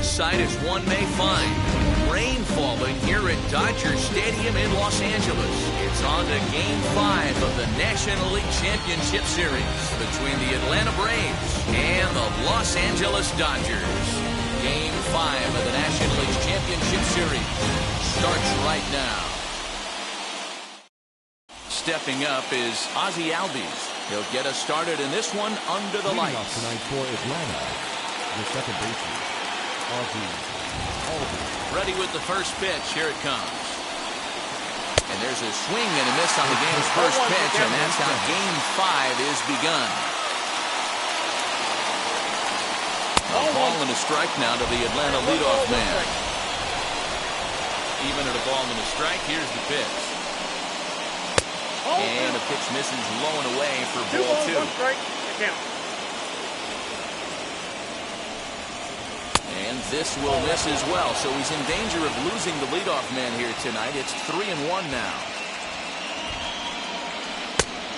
a sight as one may find. Rain falling here at Dodger Stadium in Los Angeles. It's on to Game 5 of the National League Championship Series between the Atlanta Braves and the Los Angeles Dodgers. Game 5 of the National League Championship Series starts right now. Stepping up is Ozzie Albies. He'll get us started in this one under the lights. Off tonight for Atlanta, the second baseman, Ozzie Albies. Ready with the first pitch. Here it comes. And there's a swing and a miss on the game's first pitch, and that's how Game 5 is begun. A ball and a strike now to the Atlanta leadoff man. Even at a ball and a strike, here's the pitch. And the pitch misses low and away for ball 2. And this will miss as well, so he's in danger of losing the leadoff man here tonight. It's 3-1 now.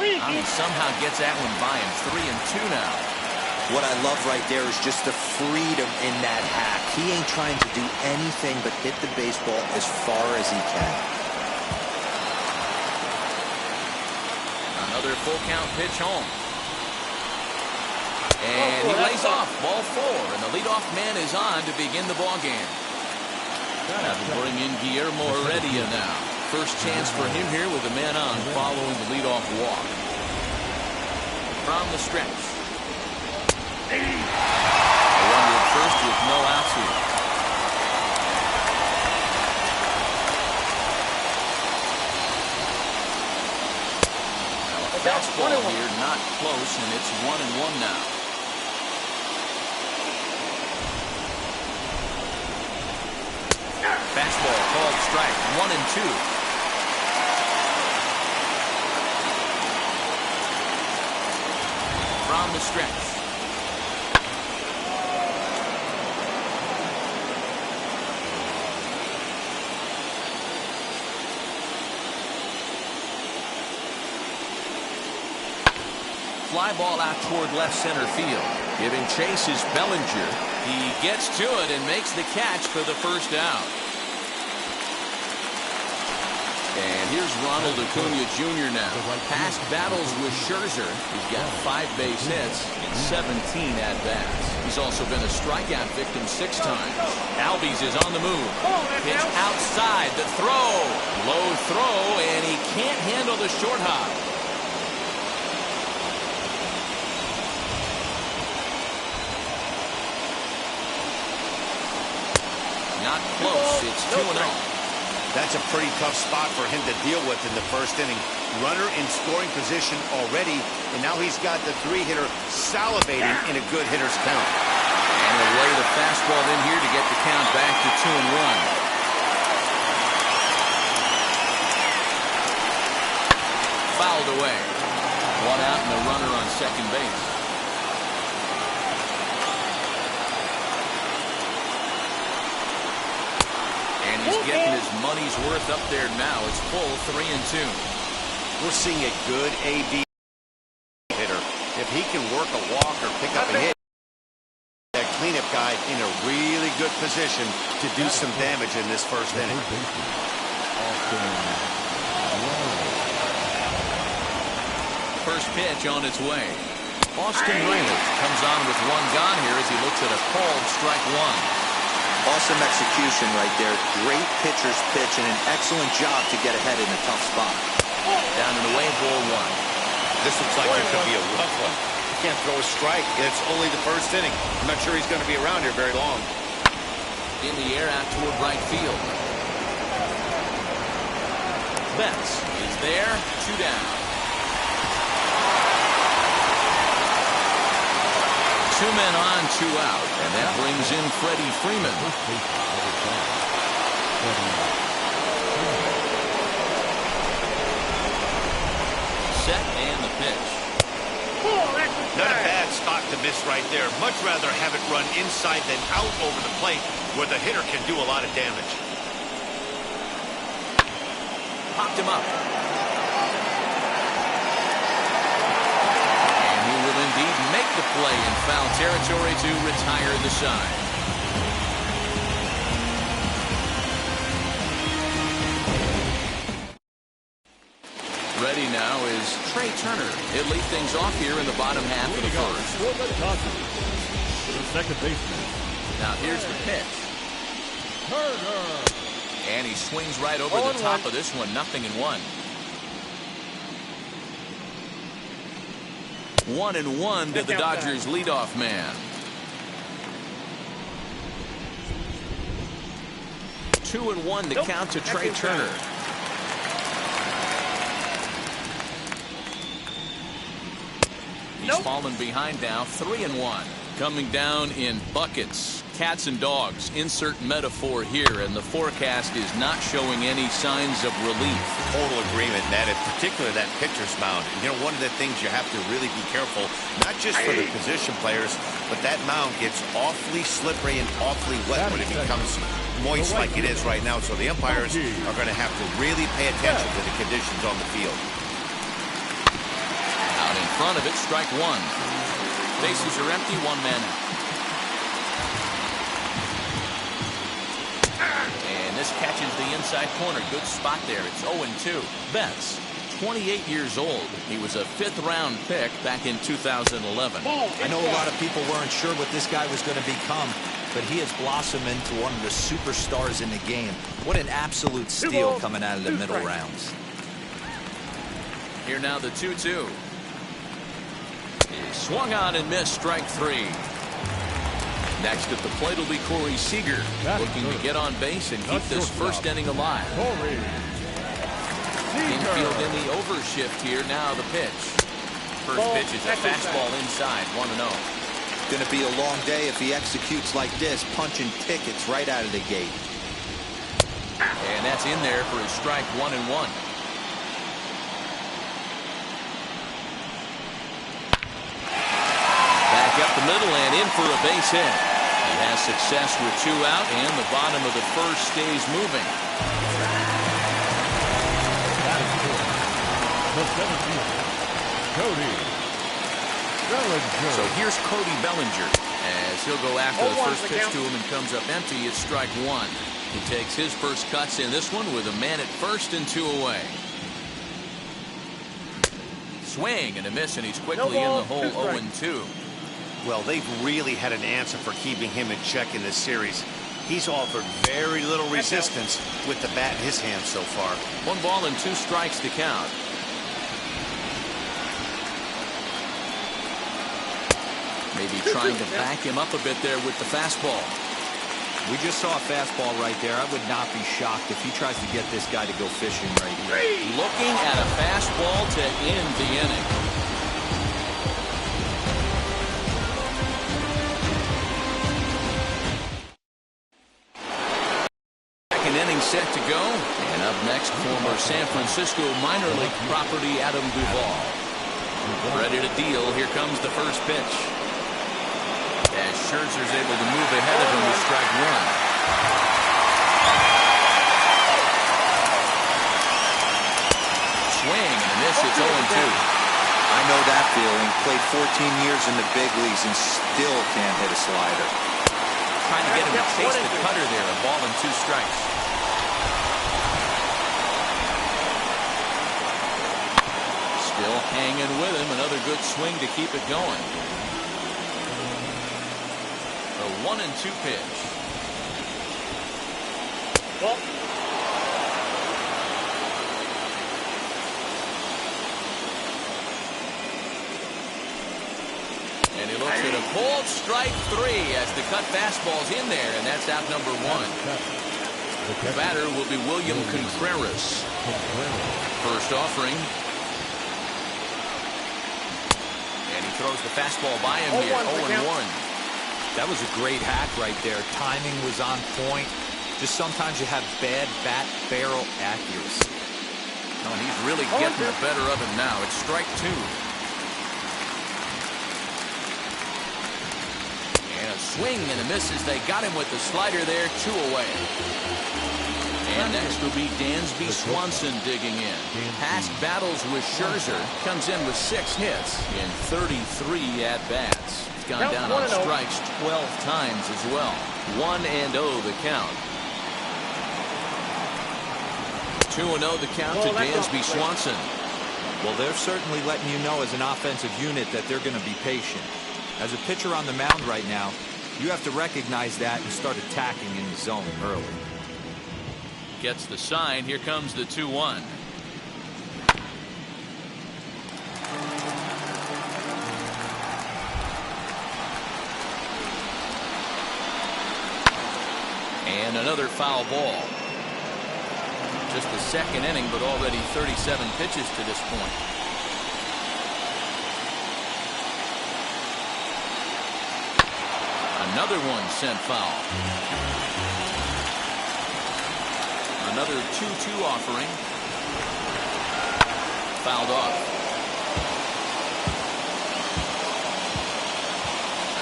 He somehow gets that one by him. 3-2 now. What I love right there is just the freedom in that hack. He ain't trying to do anything but hit the baseball as far as he can. Another full count pitch home. And he lays off ball 4, and the leadoff man is on to begin the ball game. Now to bring in Guillermo Heredia now. First chance for him here with a man on following the leadoff walk. From the stretch. A runner at first with no outs here. Now a fastball here, not close, and it's 1-1 now. Fastball called strike. 1-2. From the stretch. Fly ball out toward left center field. Giving chase is Bellinger. He gets to it and makes the catch for the first out. And here's Ronald Acuna Jr. now. Past battles with Scherzer. He's got 5 base hits and 17 at-bats. He's also been a strikeout victim 6 times. Albies is on the move. Pitch outside. The throw. Low throw, and he can't handle the short hop. Not close. It's 2-0. That's a pretty tough spot for him to deal with in the first inning. Runner in scoring position already, and now he's got the 3-hitter salivating in a good hitter's count. And he'll lay the fastball in here to get the count back to 2-1. Fouled away. 1 out and a runner on second base. And he's getting his money's worth up there now. It's full 3-2. We're seeing a good AB hitter. If he can work a walk or pick up a hit, that cleanup guy in a really good position to do some damage in this first inning. First pitch on its way. Austin Riley comes on with 1 gone here as he looks at a called strike 1. Awesome execution right there. Great pitcher's pitch and an excellent job to get ahead in a tough spot. Down and away, ball 1. This looks like it could be a rough one. He can't throw a strike. It's only the first inning. I'm not sure he's going to be around here very long. In the air out toward right field. Betts is there. 2 down. 2 men on, 2 out, and that brings in Freddie Freeman. Set and the pitch. Not a bad spot to miss right there. Much rather have it run inside than out over the plate where the hitter can do a lot of damage. Popped him up. Make the play in foul territory to retire the side. Ready now is Trey Turner. He'll lead things off here in the bottom half of the first. The second baseman. Now here's the pitch. Turner. And he swings right over the top of this one. 0-1. 1-1 to the Dodgers leadoff man. 2-1 to count to Trey Turner. He's fallen behind now. 3-1. Coming down in buckets. Cats and dogs. Insert metaphor here, and the forecast is not showing any signs of relief. Total agreement, that in particular that pitcher's mound. You know, one of the things you have to really be careful, not just for the position players, but that mound gets awfully slippery and awfully wet when it becomes moist like it is right now. So the umpires are going to have to really pay attention to the conditions on the field. Out in front of it, strike one. Bases are empty, one man out. And this catches the inside corner. Good spot there. It's 0-2. Betts, 28 years old. He was a fifth-round pick back in 2011. I know a lot of people weren't sure what this guy was going to become, but he has blossomed into one of the superstars in the game. What an absolute steal coming out of the middle rounds. Here now the 2-2. Swung on and missed, strike three. Next at the plate will be Corey Seager, looking to get on base and keep this first inning alive. Infield in the overshift here. Now the pitch. First pitch is a fastball inside, 1-0. Going to be a long day if he executes like this, punching tickets right out of the gate. And that's in there for his strike, 1-1. Back up the middle and in for a base hit. He has success with 2 out, and the bottom of the first stays moving. Cody Bellinger. So here's Cody Bellinger as he'll go after the first pitch to him and comes up empty. It's strike one. He takes his first cuts in this one with a man at first and 2 away. Swing and a miss, and he's quickly in the hole. 0-2. Well, they've really had an answer for keeping him in check in this series. He's offered very little resistance with the bat in his hand so far. 1 ball and 2 strikes to count. Maybe trying to back him up a bit there with the fastball. We just saw a fastball right there. I would not be shocked if he tries to get this guy to go fishing right here. Looking at a fastball to end the inning. Second inning set to go. And up next, former San Francisco minor league property Adam Duvall. Ready to deal. Here comes the first pitch. As Scherzer's able to move ahead of him with strike one. Swing and a miss. It's 0-2. I know that feeling. Played 14 years in the big leagues and still can't hit a slider. Trying to get him to chase the cutter there. A ball and 2 strikes. Still hanging with him. Another good swing to keep it going. A 1-2 pitch. And he looks at a pulled strike 3 as the cut fastball's in there, and that's out number 1. The batter will be William Contreras. First offering. And he throws the fastball by him here. 0-1. That was a great hack right there. Timing was on point. Just sometimes you have bad bat barrel accuracy. Oh, and he's really getting the better of him now. It's strike 2. And a swing and a miss as they got him with the slider there. 2 away. And next will be Dansby Swanson digging in. Past battles with Scherzer, comes in with 6 hits in 33 at-bats. Gone down on strikes 12 times as well. 1-0 the count. 2-0 the count to Dansby Swanson. Well, they're certainly letting you know as an offensive unit that they're going to be patient. As a pitcher on the mound right now, you have to recognize that and start attacking in the zone early. Gets the sign. Here comes the 2-1. And another foul ball. Just the second inning, but already 37 pitches to this point. Another one sent foul. Another 2-2 offering. Fouled off.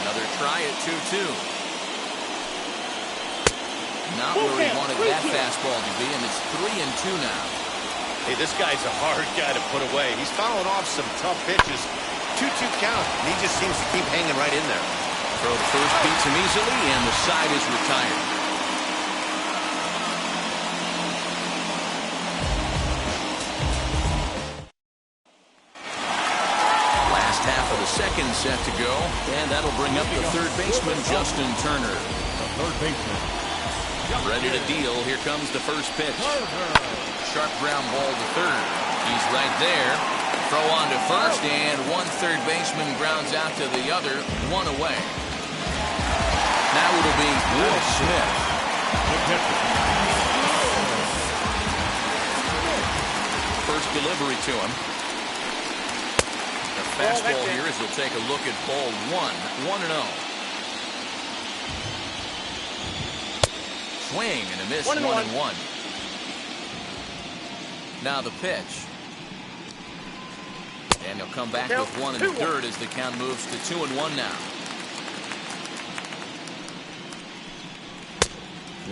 Another try at 2-2. Not where he wanted that fastball to be, and it's 3-2 now. Hey, this guy's a hard guy to put away. He's fouling off some tough pitches. 2-2 count, and he just seems to keep hanging right in there. Throw to first beats him easily, and the side is retired. Last half of the second set to go, and that'll bring up the third baseman, Justin Turner. The third baseman. Ready to deal. Here comes the first pitch. Sharp ground ball to third. He's right there. Throw on to first, and one third baseman grounds out to the other, one away. Now it'll be Will Smith. First delivery to him. The fastball here as he'll take a look at ball one. 1-0. Swing and a miss. 1-1. Now the pitch. And he'll come back with 1 1/3 as the count moves to 2-1 now.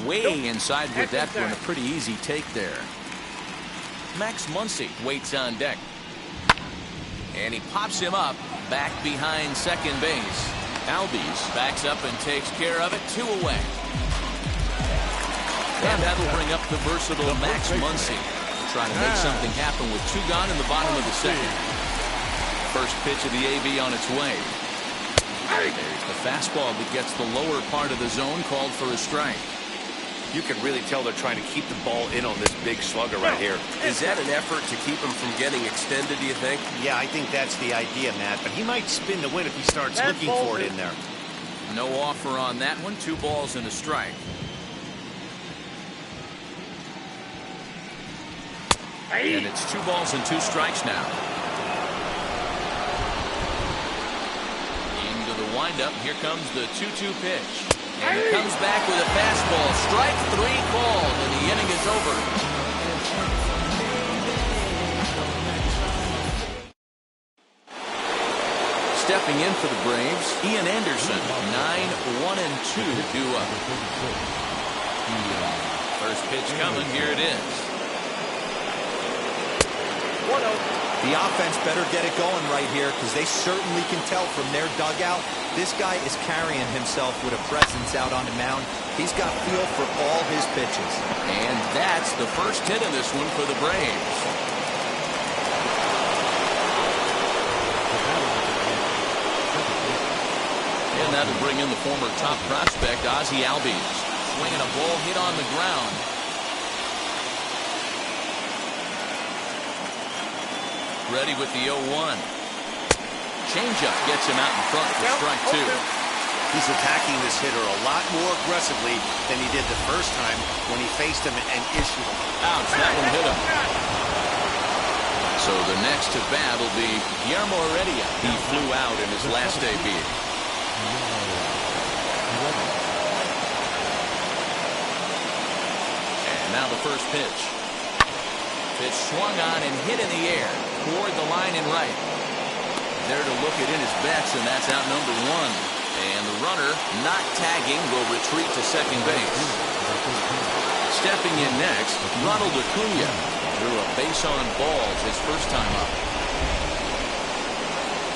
Way inside with that one. A pretty easy take there. Max Muncy waits on deck. And he pops him up back behind second base. Albies backs up and takes care of it. 2 away. And that'll bring up the versatile Max Muncy. Trying to make something happen with 2 gone in the bottom of the second. First pitch of the AB on its way. There's the fastball that gets the lower part of the zone, called for a strike. You can really tell they're trying to keep the ball in on this big slugger right here. Is that an effort to keep him from getting extended, do you think? Yeah, I think that's the idea, Matt. But he might spin the win if he starts looking for it in there. No offer on that one. 2 balls and a strike. And it's 2 balls and 2 strikes now. Into the windup. Here comes the 2-2 pitch. And he comes back with a fastball. Strike 3 called, and the inning is over. Stepping in for the Braves, Ian Anderson. 9-1-2 due up. First pitch coming. Here it is. The offense better get it going right here, because they certainly can tell from their dugout this guy is carrying himself with a presence out on the mound. He's got feel for all his pitches. And that's the first hit of this one for the Braves. And that'll bring in the former top prospect, Ozzie Albies. Swinging a ball hit on the ground. Ready with the 0-1. Changeup gets him out in front for strike 2. He's attacking this hitter a lot more aggressively than he did the first time when he faced him and issued him. Ouch, that one hit him. So the next at bat will be Guillermo Heredia. He flew out in his last AB. And now the first pitch. Pitch swung on and hit in the air toward the line and right. There to look it in his bets, and that's out number 1. And the runner, not tagging, will retreat to second base. Stepping in next, Ronald Acuna drew a base on balls his first time up.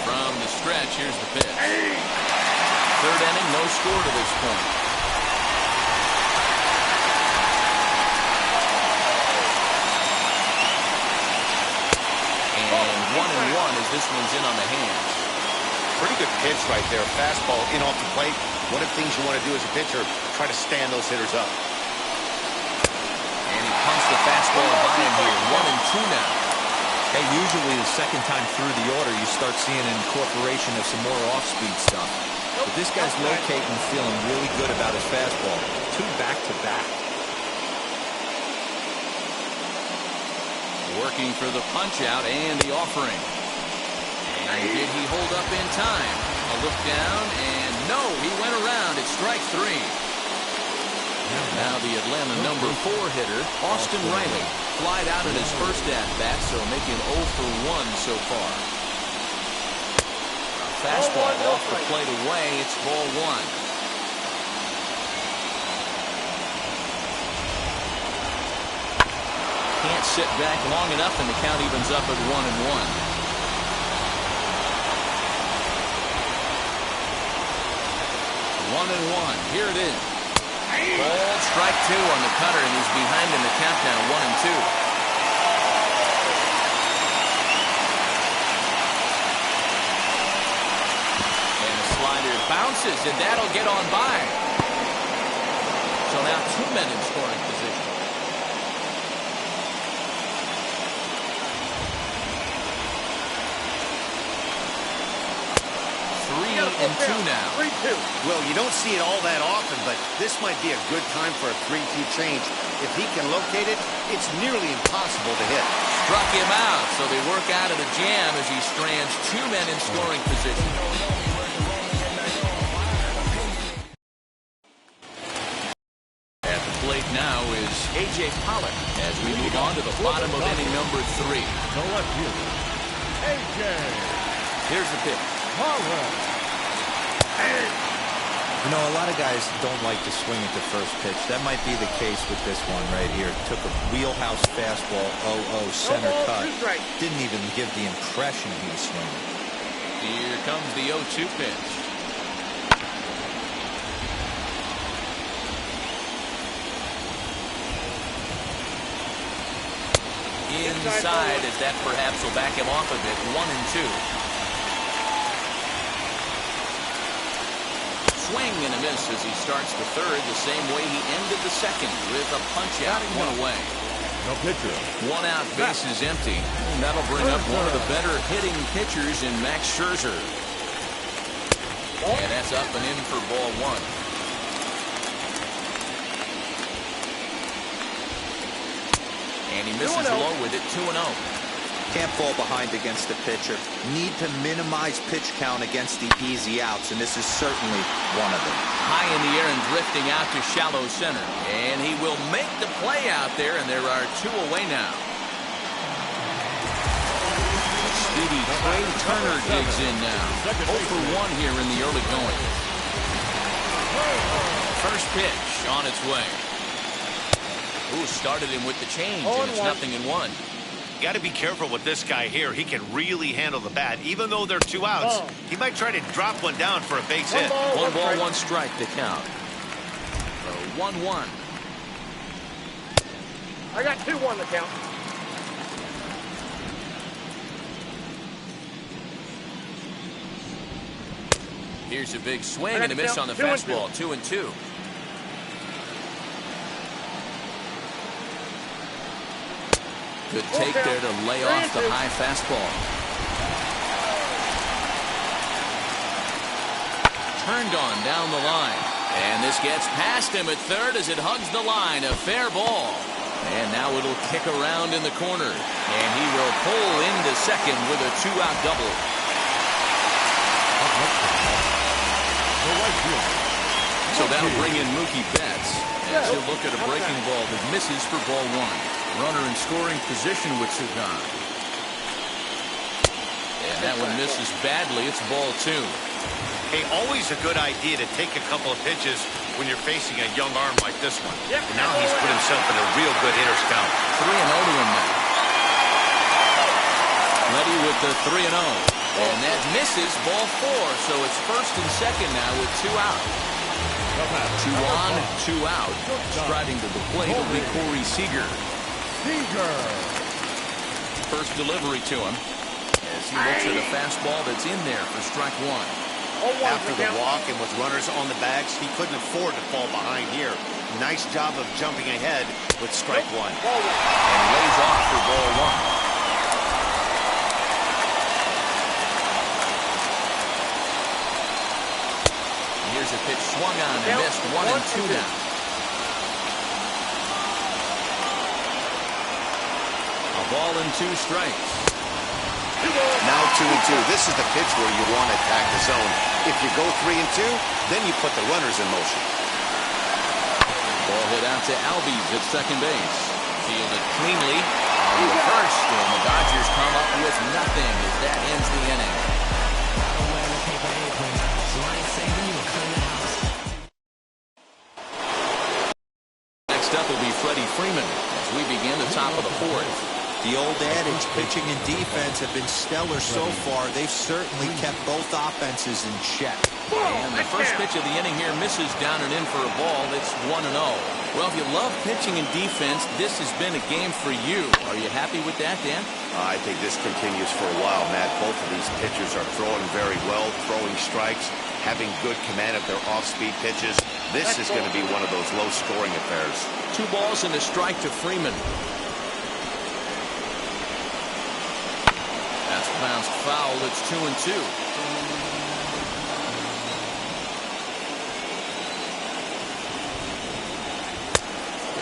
From the stretch, here's the pitch. Third inning, no score to this point. And as this one's in on the hands. Pretty good pitch right there. Fastball in off the plate. One of the things you want to do as a pitcher, try to stand those hitters up. And he pumps the fastball by him here. 1-2 now. Hey, usually the second time through the order, you start seeing an incorporation of some more off-speed stuff. But this guy's locating, feeling really good about his fastball. 2 back-to-back. Working for the punch-out and the offering. And did he hold up in time? A look down, and no, he went around. It's strike 3. Now the Atlanta number 4 hitter, Austin Riley, flied out in his first at-bat, so making 0 for 1 so far. A fastball off the plate away. It's ball 1. Can't sit back long enough, and the count evens up at 1-1. 1-1. Here it is. Ball strike 2 on the cutter, and he's behind in the count now. 1-2. And the slider bounces, and that'll get on by. So now 2 men in scoring position. 3-2 now. 3-2. Well, you don't see it all that often, but this might be a good time for a 3-2 change. If he can locate it, it's nearly impossible to hit. Struck him out, so they work out of the jam as he strands 2 men in scoring position. At the plate now is A.J. Pollock as we move on to the bottom of inning number 3. The left fielder, A.k.a. Here's the pitch. You know, a lot of guys don't like to swing at the first pitch. That might be the case with this one right here. Took a wheelhouse fastball, 0-0 center cut. Didn't even give the impression he was swinging. Here comes the 0-2 pitch. Inside, as that perhaps will back him off a bit. 1-2. Swing and a miss as he starts the third the same way he ended the second, with a punch-out. 1 away. No pitcher. 1 out, bases empty. And that'll bring up one of the better hitting pitchers in Max Scherzer. And that's up and in for ball 1. And he misses low with it. 2-0. Can't fall behind against the pitcher. Need to minimize pitch count against the easy outs, and this is certainly one of them. High in the air and drifting out to shallow center. And he will make the play out there, and there are 2 away now. Speedy Trey Turner digs in now. 0 for 1 here in the early going. First pitch on its way. Ooh, started him with the change, and it's 0-1. Got to be careful with this guy here. He can really handle the bat. Even though they're 2 outs, he might try to drop one down for a base hit. 1 ball, 1 strike to count. 1-1. I got 2-1 to count. Here's a big swing and a miss on the fastball. 2-2. Good take there to lay off the high fastball. Turned on down the line. And this gets past him at third as it hugs the line. A fair ball. And now it'll kick around in the corner. And he will pull into second with a 2-out double. So that'll bring in Mookie Betts. As he'll look at a breaking ball that misses for ball 1. Runner in scoring position with Sugan. And that one misses badly. It's ball 2. Hey, always a good idea to take a couple of pitches when you're facing a young arm like this one. And now he's put himself in a real good hitter's count. 3-0 to him now. Ready with the 3-0. And that misses ball 4. So it's first and second now with 2 out. 2 on, 2 out. Striding to the plate will be Corey Seager. First delivery to him. as he looks at a fastball that's in there for strike one. After the walk and with runners on the bags, he couldn't afford to fall behind here. Nice job of jumping ahead with strike one. And lays off for ball one. Here's a pitch swung on and missed. 1-2 now. A ball and 2 strikes. Now 2-2. This is the pitch where you want to attack the zone. If you go 3-2, then you put the runners in motion. Ball hit out to Albies at second base. Fielded cleanly on the first, and the Dodgers come up with nothing as that ends the inning. Next up will be Freddie Freeman as we begin the top of the fourth. The old adage, pitching and defense have been stellar so far. They've certainly kept both offenses in check. And the first pitch of the inning here misses down and in for a ball. It's 1-0. Well, if you love pitching and defense, this has been a game for you. Are you happy with that, Dan? I think this continues for a while, Matt. Both of these pitchers are throwing very well, throwing strikes, having good command of their off-speed pitches. This is going to be one of those low-scoring affairs. 2 balls and a strike to Freeman. That's bounced foul. It's 2-2.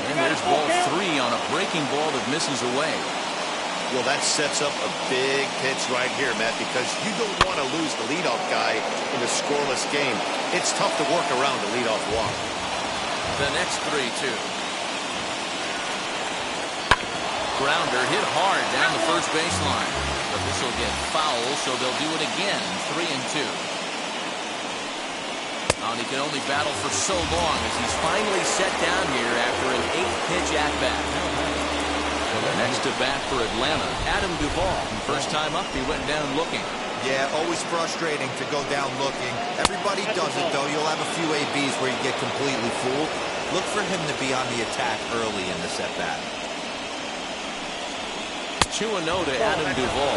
And there's ball 3 on a breaking ball that misses away. Well, that sets up a big pitch right here, Matt, because you don't want to lose the leadoff guy in a scoreless game. It's tough to work around the leadoff walk. The next 3-2. Grounder hit hard down the first baseline. But this will get foul, so they'll do it again. 3-2. And he can only battle for so long as he's finally set down here after an 8-pitch at-bat. Next to bat for Atlanta, Adam Duvall. First time up, he went down looking. Yeah, always frustrating to go down looking. Everybody does it, though. You'll have a few ABs where you get completely fooled. Look for him to be on the attack early in this at-bat. 2-0 to Adam Duvall.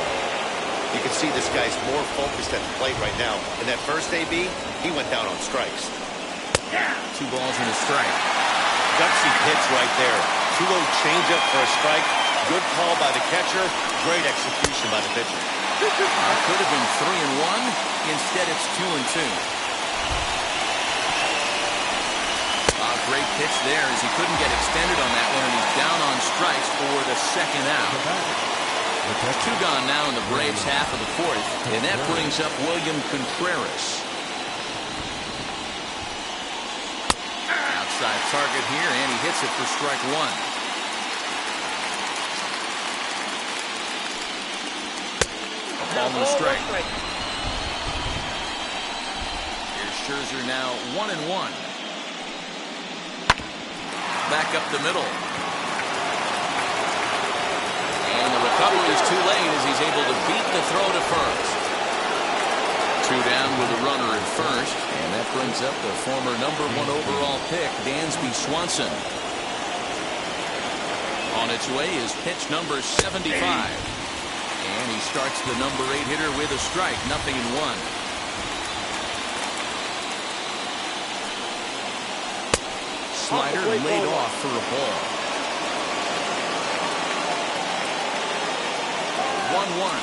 You can see this guy's more focused at the plate right now. In that first AB, he went down on strikes. 2 balls and a strike. Gutsy pitch right there. 2-0 changeup for a strike. Good call by the catcher. Great execution by the pitcher. Could have been 3-1. Instead, it's 2-2. Great pitch there as he couldn't get extended on that one, and he's down on strikes for the second out. 2 gone now in the Braves' half of the fourth, and that brings up William Contreras. Outside target here, and he hits it for strike 1. A ball and a strike. Here's Scherzer now 1-1. Back up the middle. And the recovery is too late as he's able to beat the throw to first. 2 down with a runner at first. And that brings up the former #1 overall pick, Dansby Swanson. On its way is pitch number 75. And he starts the number 8 hitter with a strike, 0-1. Slider laid off for a ball. 1-1.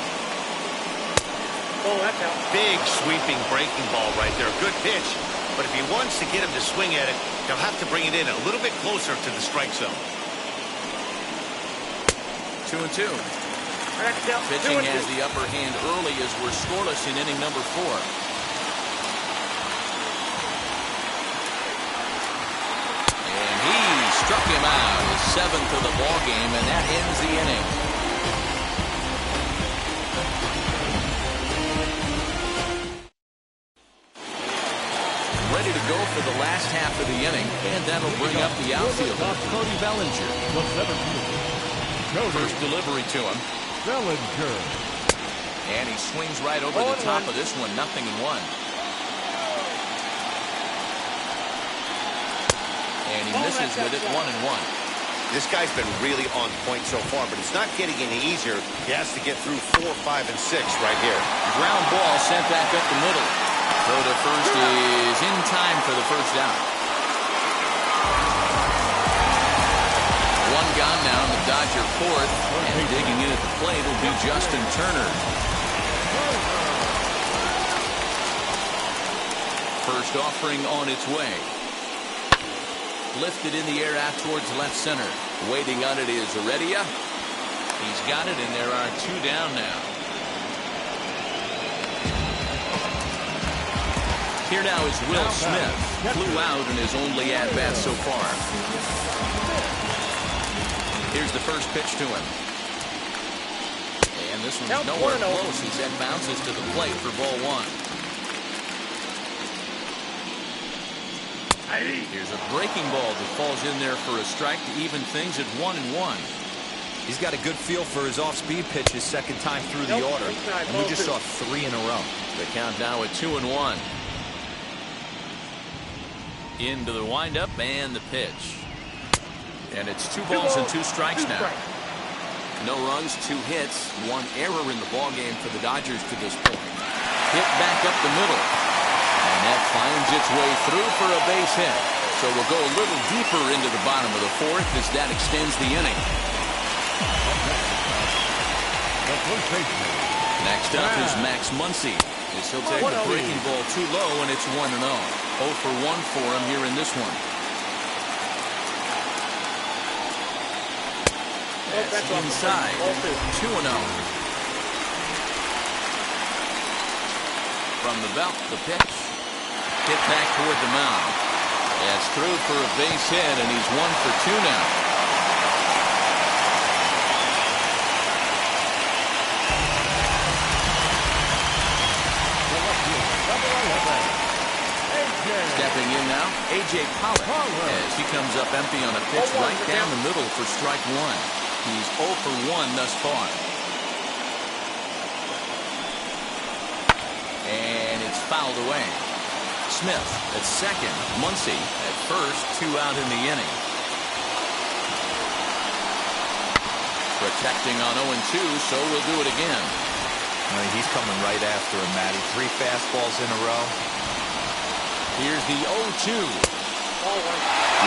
Big sweeping breaking ball right there. Good pitch. But if he wants to get him to swing at it, he'll have to bring it in a little bit closer to the strike zone. 2-2. Pitching has the upper hand early as we're scoreless in inning number 4. Struck him out, his 7th of the ball game, and that ends the inning. Ready to go for the last half of the inning, and that'll bring up the outfielder, Cody Bellinger. First delivery to him. Bellinger. And he swings right over the top of this one, 0-1. And he misses with it, 1-1. This guy's been really on point so far, but it's not getting any easier. He has to get through 4, 5, and 6 right here. Ground ball sent back up the middle. Throw to first is in time for the first out. One gone now in the Dodger fourth, and digging in at the plate will be Justin Turner. First offering on its way. Lifted in the air out towards left center. Waiting on it is Heredia. He's got it, and there are 2 down now. Here now is Will Smith. Flew out in his only at-bat so far. Here's the first pitch to him. And this one's nowhere close as that bounces to the plate for ball 1. Here's a breaking ball that falls in there for a strike to even things at 1-1. He's got a good feel for his off-speed pitches second time through the order. And we just saw 3 in a row. The count now at 2-1. Into the windup and the pitch. And it's 2 balls and 2 strikes now. No runs, 2 hits, 1 error in the ballgame for the Dodgers to this point. Hit back up the middle. And that finds its way through for a base hit. So we'll go a little deeper into the bottom of the fourth as that extends the inning. Next up is Max Muncy. As he'll take the breaking ball too low, and it's 1-0. 0 for 1 for him here in this one. That's inside. 2-0. From the belt, the pitch. Hit back toward the mound. That's through for a base hit, and he's 1 for 2 now. Stepping in now, a.k.a. as he comes up empty on a pitch right down the middle for strike 1. He's 0 for 1 thus far. And it's fouled away. Smith at second, Muncy at first, 2 out in the inning. Protecting on 0-2, so we'll do it again. He's coming right after him, Matty. 3 fastballs in a row. Here's the 0-2.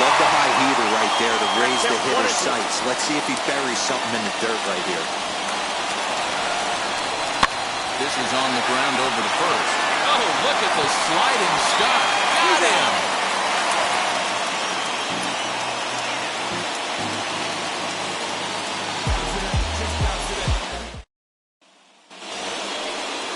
Love the high heater right there to raise the hitter's sights. Let's see if he buries something in the dirt right here. This is on the ground over to first. Oh, look at the sliding start. Got him.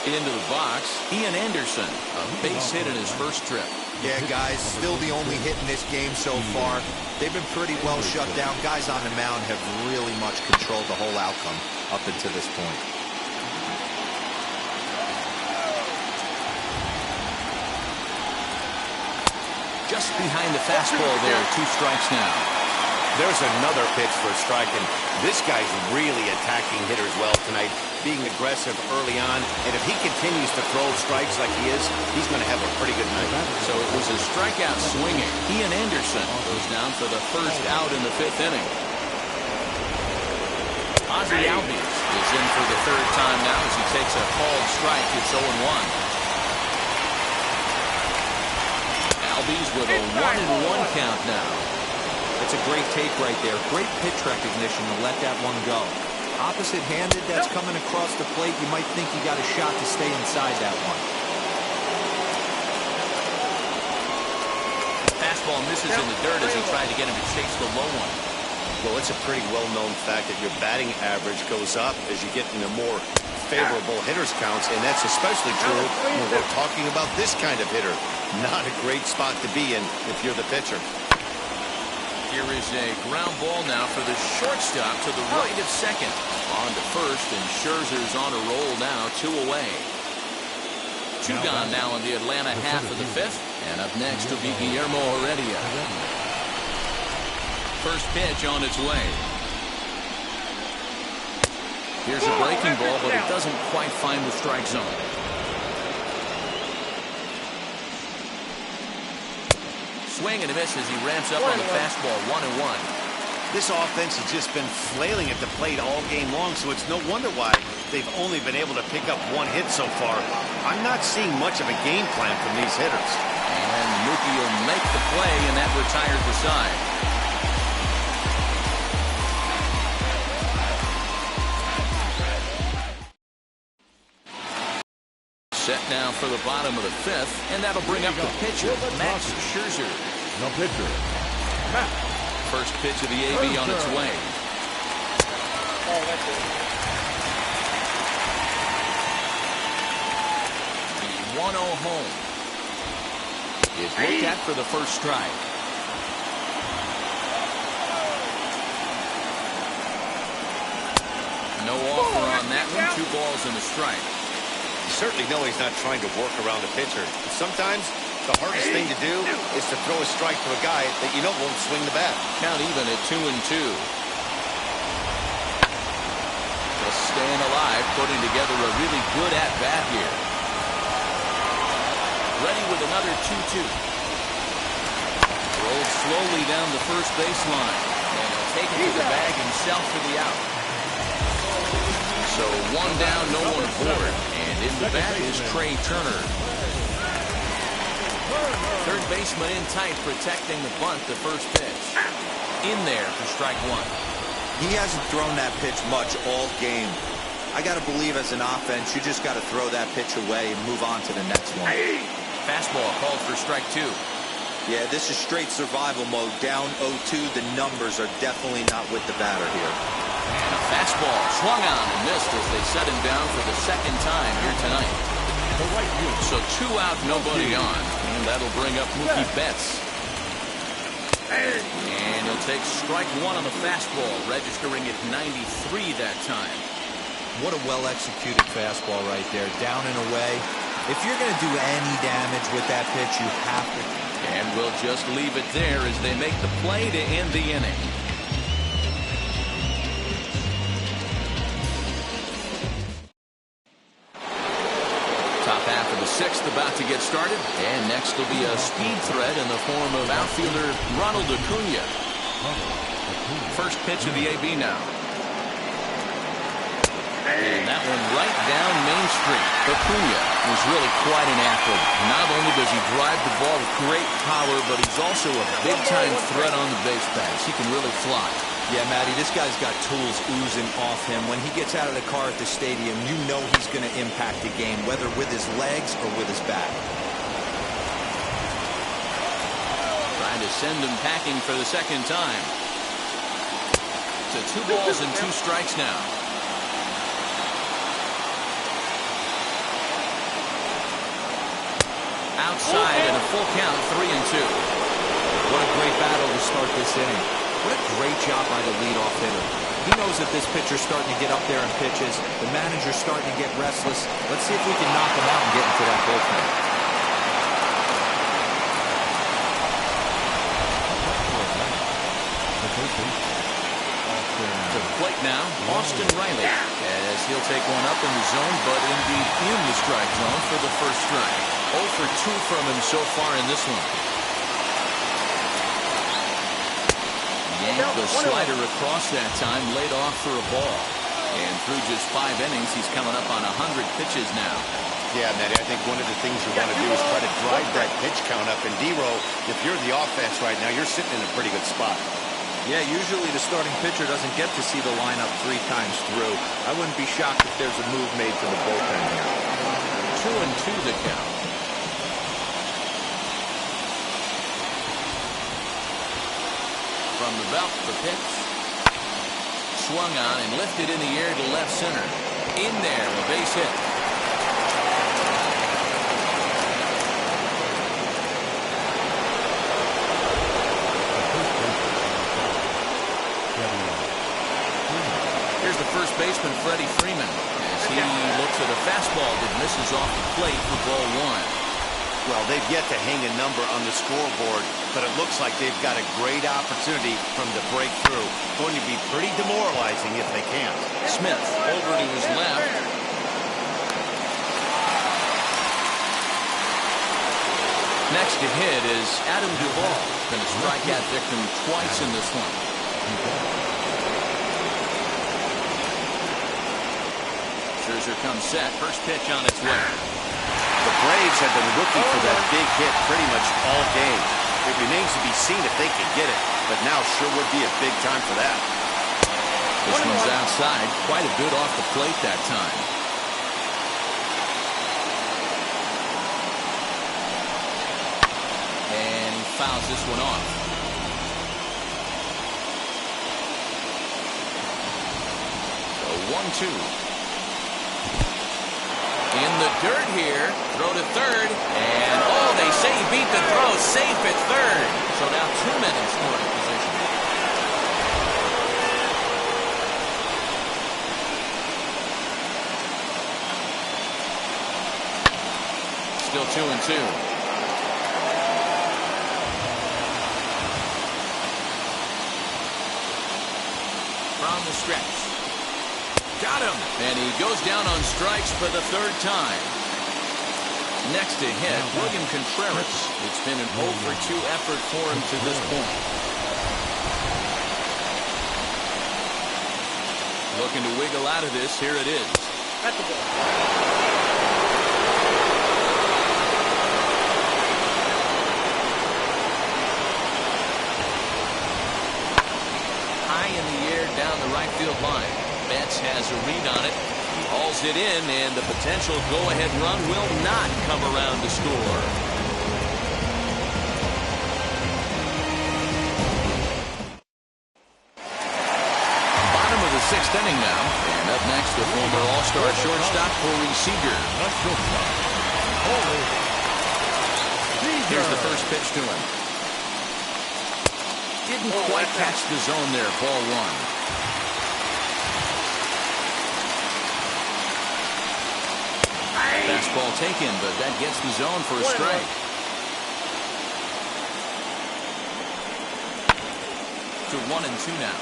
Into the box, Ian Anderson, a base hit in his first trip. Yeah, guys, still the only hit in this game so far. They've been pretty well shut down. Guys on the mound have really much controlled the whole outcome up until this point. Just behind the fastball there, 2 strikes now. There's another pitch for a strike, and this guy's really attacking hitters well tonight, being aggressive early on, and if he continues to throw strikes like he is, he's going to have a pretty good night. So it was a strikeout swinging. Ian Anderson goes down for the first out in the 5th inning. Ozzie Albies is in for the 3rd time now as he takes a called strike. It's 0-1. Albies with a 1-1 count now. It's a great take right there. Great pitch recognition to let that one go. Opposite-handed, that's coming across the plate. You might think you got a shot to stay inside that one. Fastball misses in the dirt as he tried to get him to chase the low one. Well, it's a pretty well-known fact that your batting average goes up as you get into more favorable hitters counts, and that's especially true when we're talking about this kind of hitter. Not a great spot to be in if you're the pitcher. Here is a ground ball now for the shortstop to the right of second. On to first, and Scherzer's on a roll now, 2 away. 2 gone now in the Atlanta half of the 5th, and up next will be Guillermo Heredia. First pitch on its way. Here's a breaking ball, but it doesn't quite find the strike zone. Swing and a miss as he ramps up on the fastball, 1-1. This offense has just been flailing at the plate all game long, so it's no wonder why they've only been able to pick up one hit so far. I'm not seeing much of a game plan from these hitters. And Mookie will make the play, and that retires the side. Set now for the bottom of the fifth, and that'll bring up the pitcher, Max Scherzer. The pitcher, Max. First pitch of the AB on its way. Oh, that's it. The 1-0 home is looked at for the first strike. No offer on that one. 2 balls and a strike. You certainly know he's not trying to work around the pitcher. But sometimes the hardest thing to do is to throw a strike to a guy that you know won't swing the bat. Count even at 2-2. Just staying alive, putting together a really good at-bat here. Ready with another 2-2. Rolled slowly down the first baseline. And he'll take it to the bag himself for the out. So 1 down, no one aboard. And in the bat is Trey Turner. Third baseman in tight, protecting the bunt, the first pitch. In there for strike 1. He hasn't thrown that pitch much all game. I got to believe as an offense, you just got to throw that pitch away and move on to the next one. Fastball called for strike 2. Yeah, this is straight survival mode. Down 0-2, the numbers are definitely not with the batter here. And a fastball swung on and missed as they set him down for the second time here tonight. So 2 out, nobody on. And that'll bring up Mookie Betts. And he'll take strike 1 on the fastball, registering at 93 that time. What a well-executed fastball right there. Down and away. If you're going to do any damage with that pitch, you have to. And we'll just leave it there as they make the play to end the inning. Top half of the 6th about to get started. And next will be a speed threat in the form of outfielder Ronald Acuna. First pitch of the AB now. And that one right down Main Street. Acuna was really quite an athlete. Not only does he drive the ball with great power, but he's also a big-time threat on the base paths. He can really fly. Yeah, Matty, this guy's got tools oozing off him. When he gets out of the car at the stadium, you know he's going to impact the game, whether with his legs or with his bat. Trying to send him packing for the second time. To 2 balls and 2 strikes now. Outside and a full count, 3-2. What a great battle to start this inning. What a great job by the leadoff hitter. He knows that this pitcher's starting to get up there in pitches. The manager's starting to get restless. Let's see if we can knock him out and get into that bullpen. To the plate now, Austin Riley, as he'll take one up in the zone, but indeed in the strike zone for the first strike. 0 for 2 from him so far in this one. Yanked the slider across that time, laid off for a ball. And through just 5 innings, he's coming up on 100 pitches now. Yeah, Matty, I think one of the things you want to do is try to drive that pitch count up. And D-Row, if you're the offense right now, you're sitting in a pretty good spot. Yeah, usually the starting pitcher doesn't get to see the lineup 3 times through. I wouldn't be shocked if there's a move made to the bullpen here. 2-2 the count. From the belt, the pitch. Swung on and lifted in the air to left center. In there, a base hit. Here's the first baseman, Freddie Freeman, as he looks at a fastball that misses off the plate for ball 1. Well, they've yet to hang a number on the scoreboard, but it looks like they've got a great opportunity from the breakthrough. Going to be pretty demoralizing if they can. Smith over to his left. Next to hit is Adam Duvall. Going to strike out victim twice in this one. Scherzer comes set. First pitch on its way. The Braves have been looking for that big hit pretty much all game. It remains to be seen if they can get it, but now sure would be a big time for that. This one's outside. Quite a bit off the plate that time. And he fouls this one off. So 1-2. In the dirt here. Throw to third. And, oh, they say he beat the throw. Safe at third. So now 2 men in scoring position. Still 2-2. From the stretch. Got him. And he goes down on strikes for the third time. Next to hit, William Contreras. It's been an 0-for-2 effort for him to this point. Looking to wiggle out of this. Here it is. That's a ball. Down the right field line. Betts has a read on it. He hauls it in, and the potential go-ahead run will not come around to score. Bottom of the 6th inning now. And up next, the former All-Star shortstop, Corey Seager. Here's the first pitch to him. Didn't quite catch the zone there. Ball 1. Fastball taken, but that gets the zone for a strike. To 1-2 now.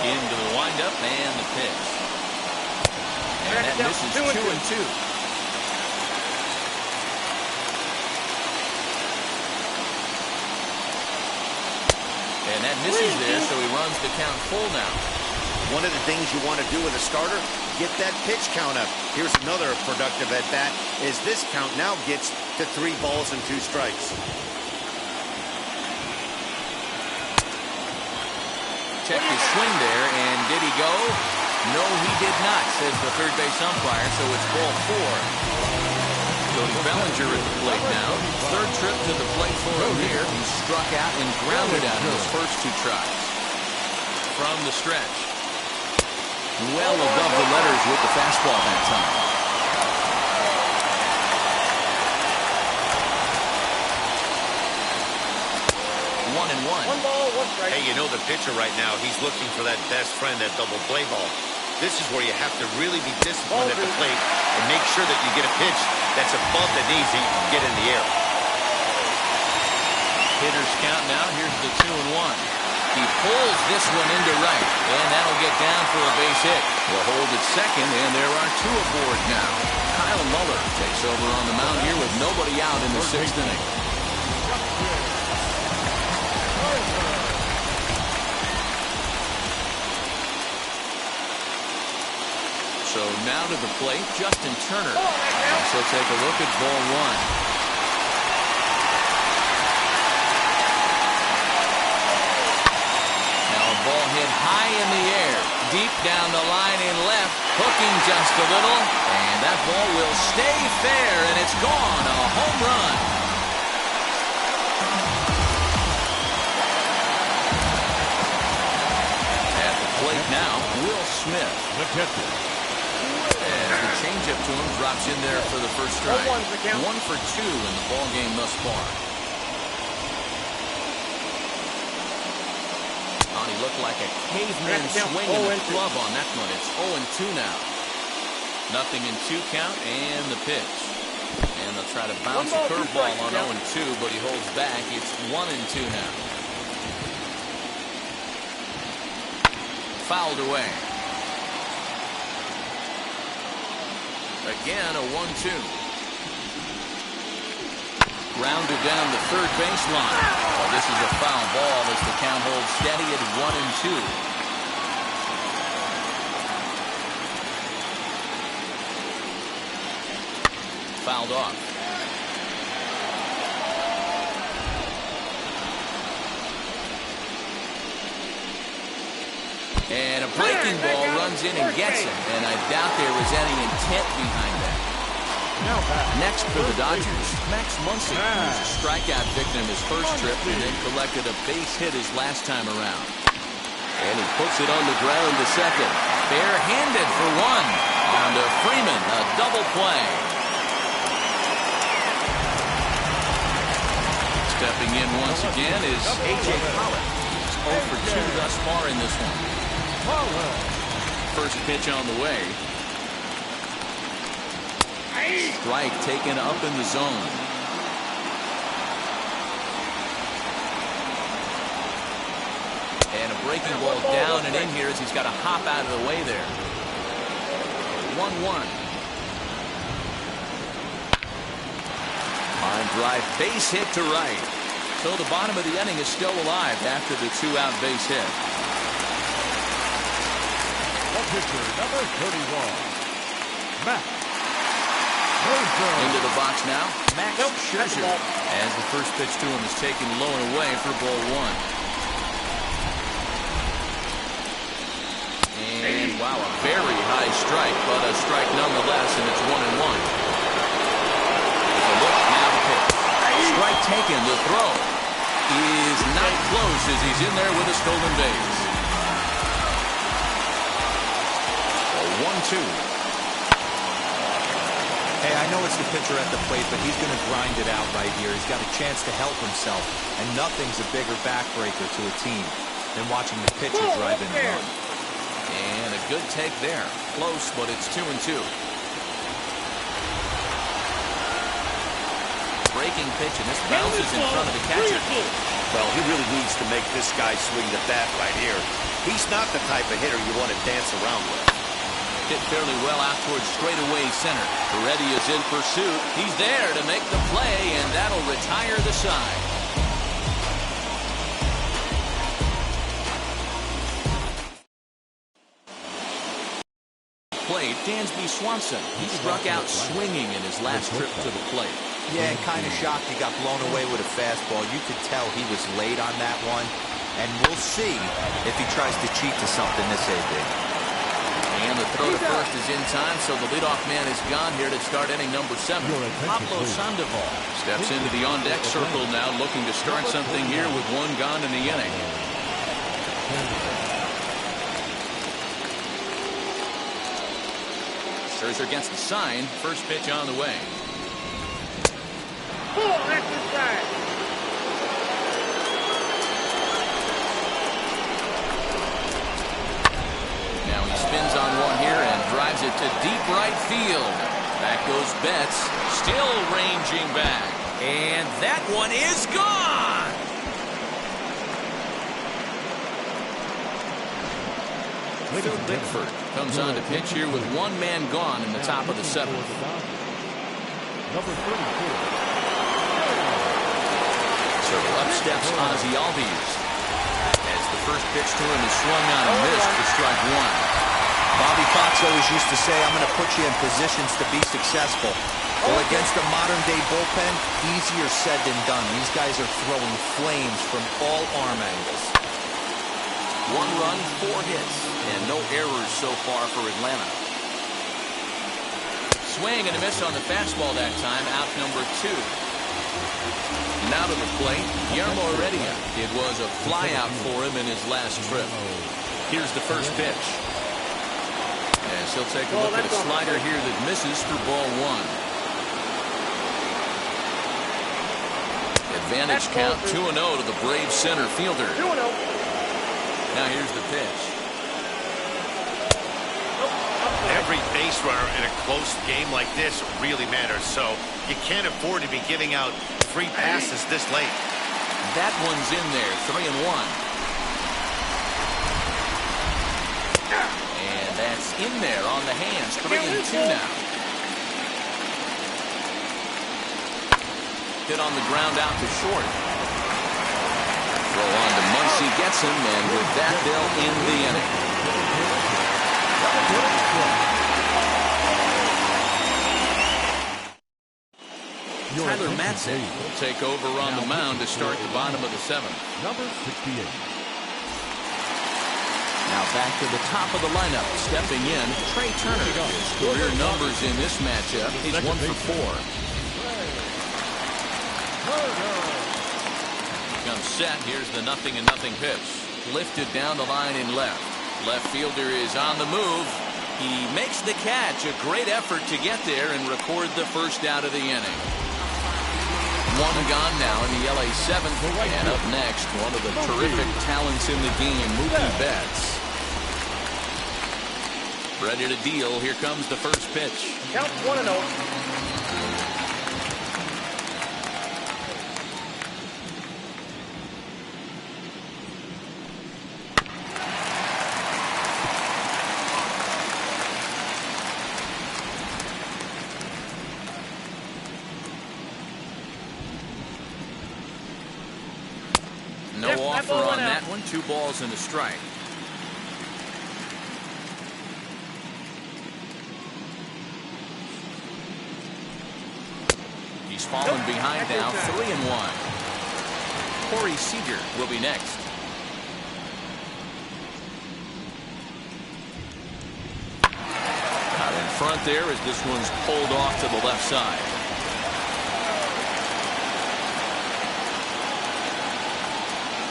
Into the windup and the pitch. And that misses 2-2. And that misses there, so he runs the count full now. One of the things you want to do with a starter, get that pitch count up. Here's another productive at-bat, as this count now gets to 3 balls and 2 strikes. Check his swing there, and did he go? No, he did not, says the third base umpire, so it's ball 4. Cody Bellinger at the plate now. Third trip to the plate for him here. He struck out and grounded out in his first 2 tries. From the stretch. Well above the letters with the fastball that time. 1-1. 1 ball, 1 strike. Hey, you know the pitcher right now, he's looking for that best friend, that double play ball. This is where you have to really be disciplined at the plate and make sure that you get a pitch that's above the knees that you can get in the air. Hitters count now. Here's the 2-1. He pulls this one into right, and that'll get down for a base hit. Will hold at second, and there are 2 aboard now. Kyle Muller takes over on the mound here with nobody out in the 6th inning. So now to the plate, Justin Turner. So take a look at ball 1. Ball hit high in the air, deep down the line in left, hooking just a little, and that ball will stay fair, and it's gone, a home run. At the plate now, Will Smith. The catcher. As the changeup to him drops in there for the first strike. 1 for 2 in the ball game thus far. He looked like a caveman swinging the club on that one. It's 0-2 now. Nothing in 2 count and the pitch. And they'll try to bounce a curveball on 0-2, but he holds back. It's 1-2 now. Fouled away. Again, a 1-2. Grounded down the third baseline. Oh, this is a foul ball as the count holds steady at 1-2. fouled off. And a breaking ball runs in and gets him. And I doubt there was any intent behind that. Next for the Dodgers, Max Muncy, who's a strikeout victim his first trip and then collected a base hit his last time around. And he puts it on the ground to second. Bare-handed for one. On to Freeman, a double play. Stepping in once again is a.k.a. He's 0 for 2 thus far in this one. First pitch on the way. Strike taken up in the zone. And a breaking ball down and in here as he's got to hop out of the way there. 1-1. Line drive, base hit to right. So the bottom of the inning is still alive after the 2-out base hit. The pitcher, number 31, Max. Into the box now, Max Scherzer. As the first pitch to him is taken low and away for ball one. And wow, a very high strike, but a strike nonetheless, and it's 1-1. There's a look, now the pitch. Strike taken, the throw is not close as he's in there with a stolen base. A 1-2. Hey, I know it's the pitcher at the plate, but he's going to grind it out right here. He's got a chance to help himself, and nothing's a bigger backbreaker to a team than watching the pitcher drive in and run. And a good take there. Close, but it's 2-2. Breaking pitch, and this bounces in front of the catcher. Well, he really needs to make this guy swing the bat right here. He's not the type of hitter you want to dance around with. Hit fairly well out towards straightaway center. Heredia is in pursuit. He's there to make the play, and that'll retire the side. Plate, Dansby Swanson. He struck out swinging in his last trip to the plate. Yeah, and kind of shocked he got blown away with a fastball. You could tell he was late on that one, and we'll see if he tries to cheat to something this AB. And the throw to first is in time, so the leadoff man is gone here to start inning number 7. Pablo Sandoval steps into the on-deck circle now, looking to start something here with one gone in the inning. Scherzer gets the sign. First pitch on the way. Now he spins on one here and drives it to deep right field. Back goes Betts, still ranging back. And that one is gone! Phil Bickford comes on to pitch here with one man gone in the top of the 7th. Number 34. So up steps Ozzie Albies. As the first pitch to him is swung on and missed for strike 1. Bobby Fox always used to say, I'm going to put you in positions to be successful. Well, against a modern-day bullpen, easier said than done. These guys are throwing flames from all arm angles. 1 run, 4 hits, and no errors so far for Atlanta. Swing and a miss on the fastball that time, out number 2. Now to the plate, Guillermo Heredia. It was a flyout for him in his last trip. Here's the first pitch. As he'll take a look at a slider here that misses for ball 1. Advantage count 2-0 to the Braves center fielder. 2-0. Now here's the pitch. Every base runner in a close game like this really matters, so you can't afford to be giving out free passes this late. That one's in there, 3-1. And that's in there on the hands, 3-2 now. Hit on the ground out to short. Throw on to Muncy, gets him, and with that, they'll end the inning. Tyler Matson will take over on the mound to start the bottom of the 7th. Number 68. Now back to the top of the lineup. Stepping in, Trey Turner. His career numbers in this matchup. He's 1 for 4. Comes set. Here's the 0-0 pitch. Lifted down the line in left. Left fielder is on the move. He makes the catch. A great effort to get there and record the first out of the inning. One gone now in the LA 7th. And up next, one of the terrific talents in the game, Mookie Betts. Ready to deal. Here comes the first pitch. Count 1-0. No offer on that one. 2 balls and a strike. He's fallen behind now. 3-1. Corey Seager will be next. Out in front there as this one's pulled off to the left side.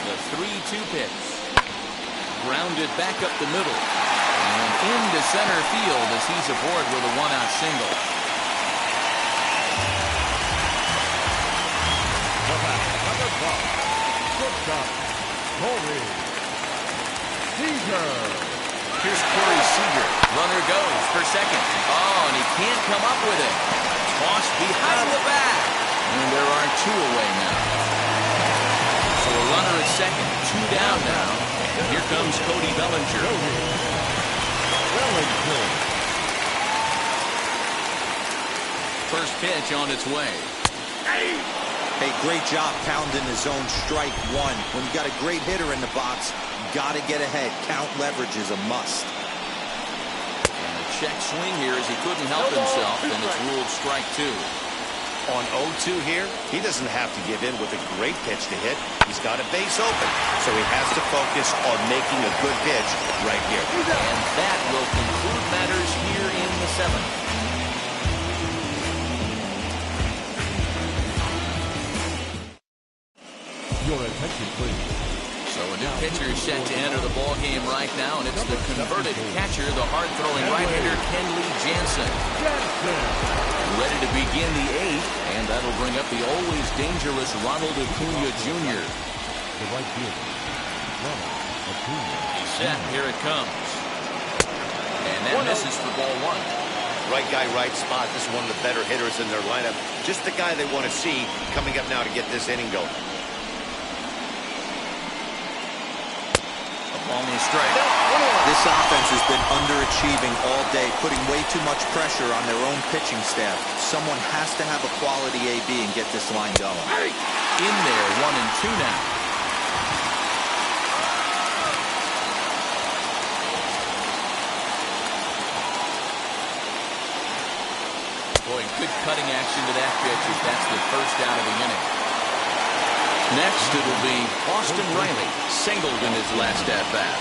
The 3-2 pitch. Grounded back up the middle. And into center field as he's aboard with a 1-out single. Corey Seager. Here's Corey Seager. Runner goes for second. Oh, and he can't come up with it. Tossed behind the back. And there are 2 away now. So a runner at second. 2 down now. And here comes Cody Bellinger. First pitch on its way. Hey, great job pounding the zone strike 1. When you got a great hitter in the box, you got to get ahead. Count leverage is a must. And a check swing here as he couldn't help himself, and it's ruled strike 2. On 0-2 here, he doesn't have to give in with a great pitch to hit. He's got a base open, so he has to focus on making a good pitch right here. And that will conclude matters here in the 7th. Your attention, please. So a new pitcher is set to enter the ball game right now, and it's the converted catcher, the hard-throwing right-hander Kenley Jansen. Ready to begin the 8th, and that'll bring up the always dangerous Ronald Acuna Jr. The right fielder, Ronald Acuna. He's set. Here it comes. And that misses for ball 1. Right guy, right spot. This is one of the better hitters in their lineup. Just the guy they want to see coming up now to get this inning going. On the strike. This offense has been underachieving all day, putting way too much pressure on their own pitching staff. Someone has to have a quality AB and get this line going. In there, 1-2 now. Boy, good cutting action to that pitch as that's the first out of the inning. Next, it'll be Austin Riley, singled in his last at-bat.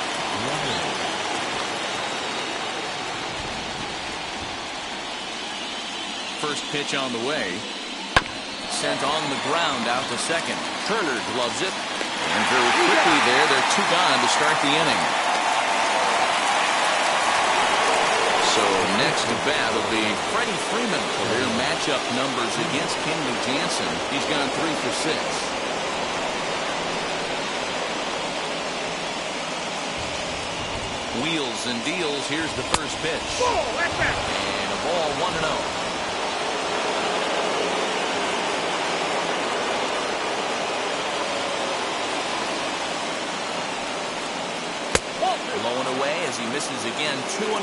First pitch on the way. Sent on the ground out to second. Turner gloves it. And very quickly there, they're 2 gone to start the inning. So next to bat will be Freddie Freeman. Career matchup numbers against Kenley Jansen. He's gone 3 for 6. Wheels and deals. Here's the first pitch. And a ball 1-0. Blowing away as he misses again. 2-0.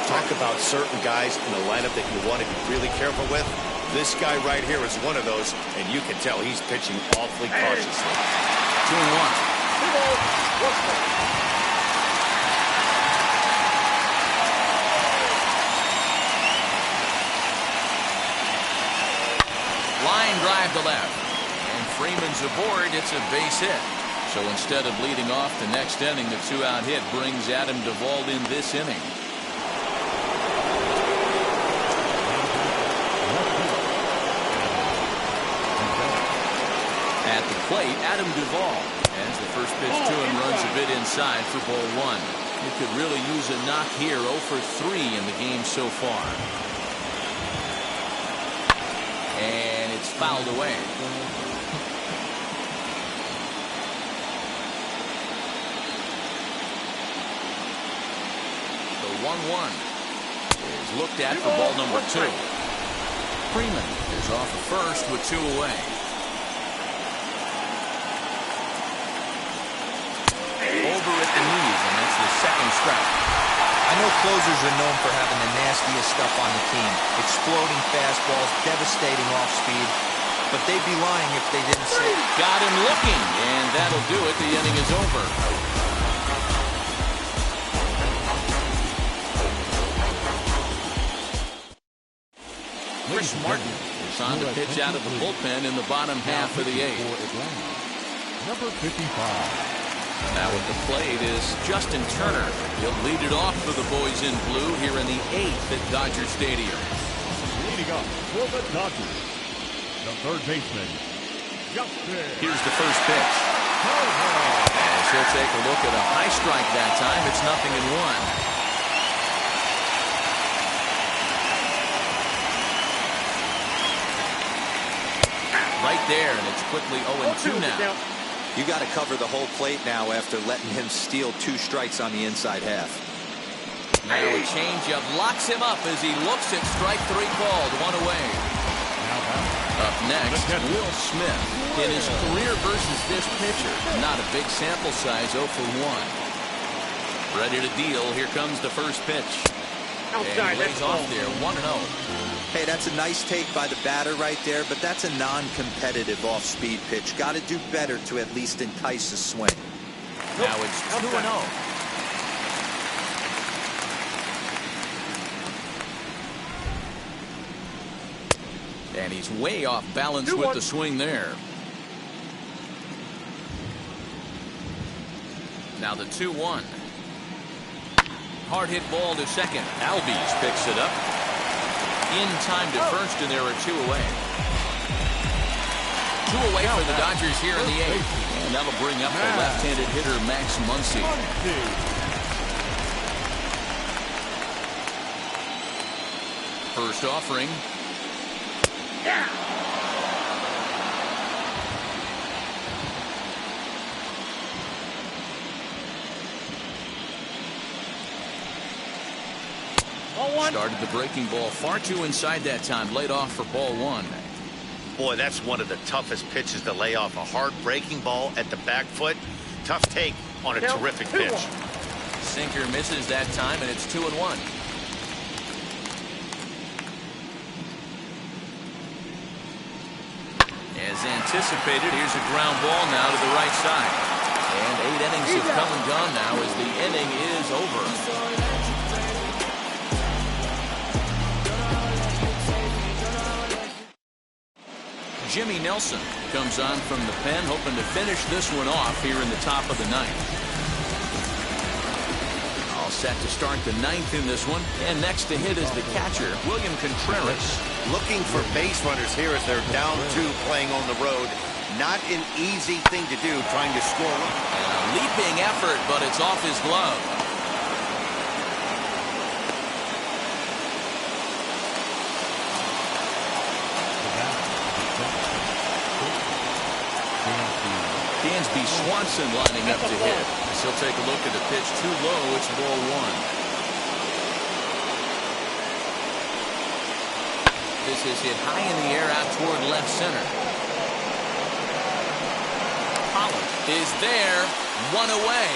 Talk about certain guys in the lineup that you want to be really careful with. This guy right here is one of those, and you can tell he's pitching awfully cautiously. 2-1. Line to left. And Freeman's aboard. It's a base hit. So instead of leading off the next inning, the 2-out hit brings Adam Duvall in this inning. At the plate, Adam Duvall. As the first pitch to him runs a bit inside for ball 1. He could really use a knock here. 0 for 3 in the game so far. And it's fouled away. The 1-1 is looked at for ball number 2. Freeman is off of first with 2 away. Over at the knees, and that's the second strike. I know closers are known for having the nastiest stuff on the team. Exploding fastballs, devastating off speed. But they'd be lying if they didn't say it. Got him looking, and that'll do it. The inning is over. Chris Martin is on to pitch out of the bullpen in the bottom half of the 8th. Number 55. Now at the plate is Justin Turner. He'll lead it off for the boys in blue here in the 8th at Dodger Stadium. Leading up for the Dodgers, the third baseman, Justin. Here's the first pitch. As he'll take a look at a high strike that time. It's 0-1. Right there, and it's quickly 0-2 now. You got to cover the whole plate now after letting him steal 2 strikes on the inside half. Now a changeup locks him up as he looks at strike 3 called. 1 away. Up next, Will Smith. In his career versus this pitcher, not a big sample size, 0 for 1. Ready to deal. Here comes the first pitch. And lays off there, 1-0. Hey, that's a nice take by the batter right there, but that's a non-competitive off-speed pitch. Got to do better to at least entice a swing. Now it's 2-0. And he's way off balance with the swing there. Now the 2-1. Hard hit ball to second. Albies picks it up. In time to first, and there are 2 away. 2 away for the Dodgers here in the 8th. And that'll bring up the left-handed hitter Max Muncy. First offering. Started the breaking ball far too inside that time. Laid off for ball 1. Boy, that's one of the toughest pitches to lay off. A hard breaking ball at the back foot. Tough take on a terrific pitch. Sinker misses that time, and it's 2-1. As anticipated, here's a ground ball now to the right side. And 8 innings have come and gone now as the inning is over. Jimmy Nelson comes on from the pen, hoping to finish this one off here in the top of the 9th. All set to start the 9th in this one, and next to hit is the catcher, William Contreras. Looking for base runners here as they're down 2 playing on the road. Not an easy thing to do, trying to score. A leaping effort, but it's off his glove. Dansby Swanson lining up to hit. So he'll take a look at the pitch too low. It's ball 1. This is hit high in the air out toward left center. Pollock is there. 1 away.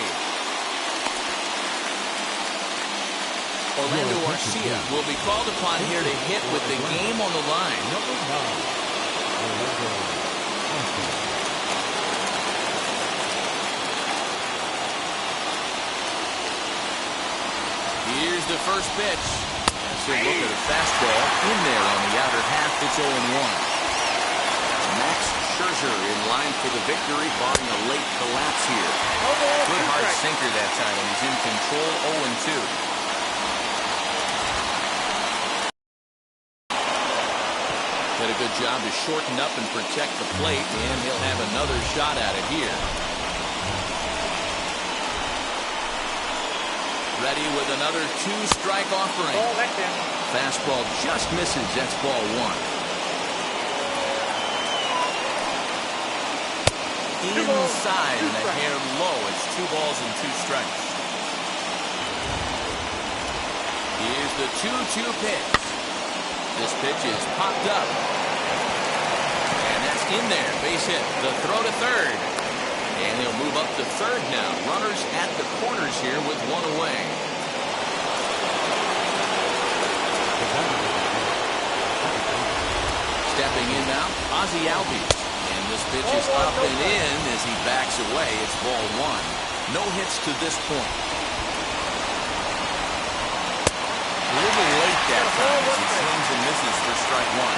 Orlando Arcia will be called upon here to hit with the game on the line. Number 9. Here's the first pitch. So look at a fastball in there on the outer half. It's 0-1. Max Scherzer in line for the victory, barring a late collapse here. Good hard sinker that time, and he's in control. 0-2. Did a good job to shorten up and protect the plate, and he'll have another shot at it here. Ready with another two-strike offering. Fastball just misses. That's ball one. Inside and a hair low. It's 2 balls and 2 strikes. Here's the 2-2 pitch. This pitch is popped up. And that's in there. Base hit. The throw to third. And he'll move up to third now. Runners at the corners here with 1 away. Stepping in now, Ozzie Albies. And this pitch is up and in as he backs away. It's ball 1. No hits to this point. A little late that time as he swings and misses for strike 1.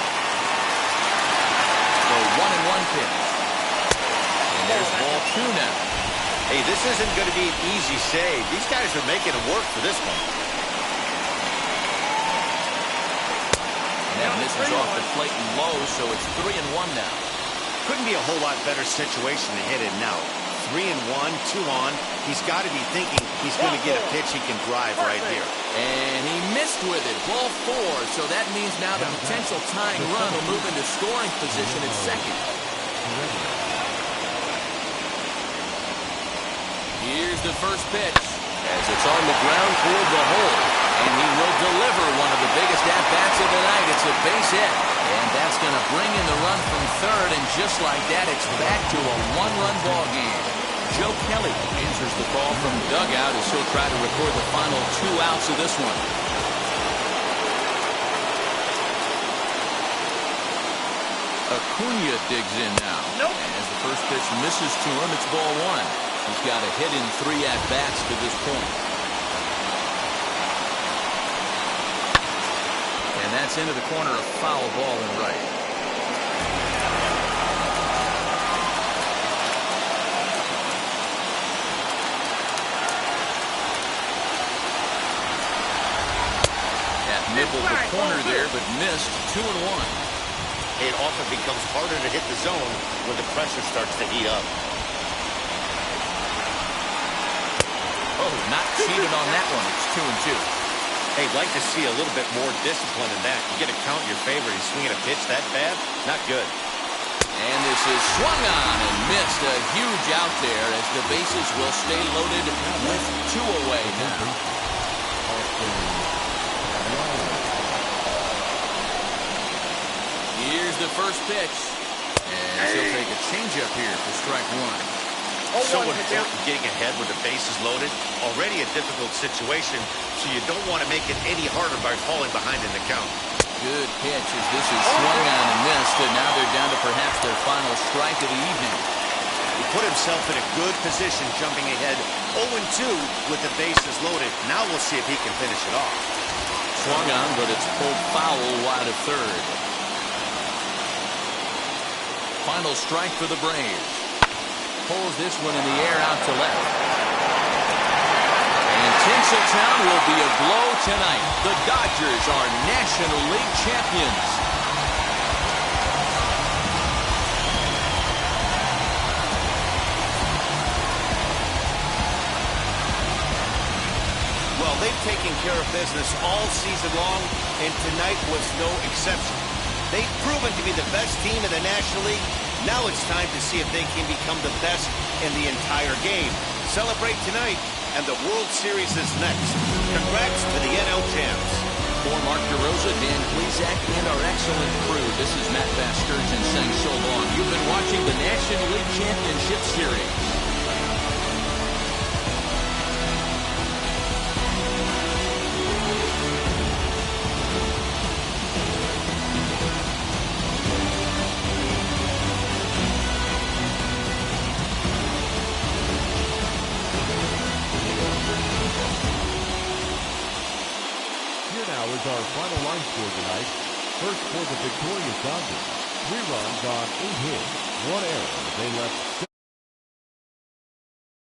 So 1-1 pitch. And there's ball 2 now. Hey, this isn't going to be an easy save. These guys are making it work for this one. And that misses off the plate and low, so it's 3-1 now. Couldn't be a whole lot better situation to hit it now. 3-1, 2 on. He's got to be thinking he's going to get a pitch he can drive right here. And he missed with it. Ball 4. So that means now the potential tying run will move into scoring position at second. Here's the first pitch. As it's on the ground toward the hole. And he will deliver one of the biggest at-bats of the night. It's a base hit. And that's going to bring in the run from third. And just like that, it's back to a 1-run ball game. Joe Kelly answers the call from dugout as he'll try to record the final 2 outs of this one. Acuna digs in now. As the first pitch misses to him, it's ball 1. He's got a hit in 3 at-bats to this point. And that's into the corner, a foul ball and right. That nibbled the corner there, but missed. 2-1. It often becomes harder to hit the zone when the pressure starts to heat up. Oh, not cheated on that one. It's 2-2. Hey, like to see a little bit more discipline in that. You get a count in your favor. He's swinging a pitch that bad? Not good. And this is swung on and missed. A huge out there as the bases will stay loaded with 2 away now. Here's the first pitch. And he'll take a changeup here for strike 1. So important getting ahead with the bases loaded. Already a difficult situation, so you don't want to make it any harder by falling behind in the count. Good pitch as this is swung on and missed, and now they're down to perhaps their final strike of the evening. He put himself in a good position jumping ahead 0-2 with the bases loaded. Now we'll see if he can finish it off. Swung on, but it's pulled foul wide of third. Final strike for the Braves. Pulls this one in the air out to left. And Tinseltown will be aglow tonight. The Dodgers are National League champions. Well, they've taken care of business all season long, and tonight was no exception. They've proven to be the best team in the National League. Now it's time to see if they can become the best in the entire game. Celebrate tonight, and the World Series is next. Congrats to the NL champs. For Mark DeRosa, Dan Plesac, and our excellent crew, this is Matt Vasgersian saying so long. You've been watching the National League Championship Series. Our final line score tonight. First for the victorious Dodgers, 3 runs on 8 hits, 1 error. They left